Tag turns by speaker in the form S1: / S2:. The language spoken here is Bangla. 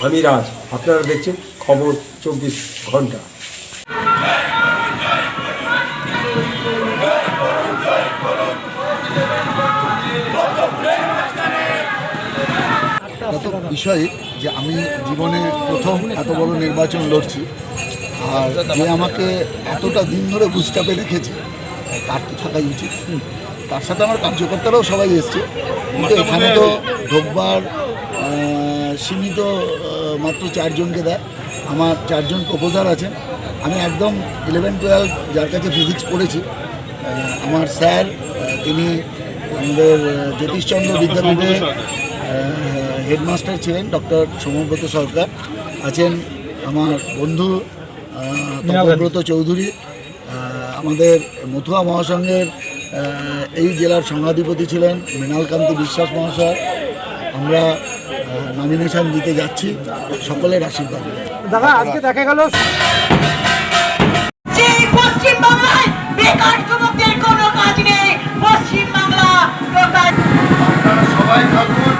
S1: আমি রাজ, আপনারা দেখছেন খবর 24 ঘন্টা।
S2: বিষয় যে আমি জীবনে প্রথম এত বড় নির্বাচন লড়ছি, আর যে আমাকে এতটা দিন ধরে বুঝটাপে রেখেছে তার তো থাকাই উচিত। তার সাথে আমার কার্যকর্তারাও সবাই এসছে, কিন্তু এখানে তো ঢোকবার সীমিত মাত্র 4 জনকে দেয়। আমার 4 জন প্রপোজার আছেন। আমি একদম 11-12 যার কাছে ফিজিক্স পড়েছি, আমার স্যার, তিনি আমাদের জ্যোতিষচন্দ্র বিদ্যাপীঠে হেডমাস্টার ছিলেন, ডক্টর সৌম্যব্রত সরকার আছেন। আমার বন্ধু তপব্রত চৌধুরী, আমাদের মথুয়া মহাসংঘের এই জেলার সংঘাধিপতি ছিলেন মৃণালকান্তি বিশ্বাস মহাশয়। আমরা নমিনেশন দিতে যাচ্ছি, সকলের আশীর্বাদ।
S3: দাদা, আজকে দেখা গেল
S4: পশ্চিমবাংলায় বেকার যুবকদের কোনো কাজ নেই। পশ্চিমবাংলা
S2: সবাই থাকুন।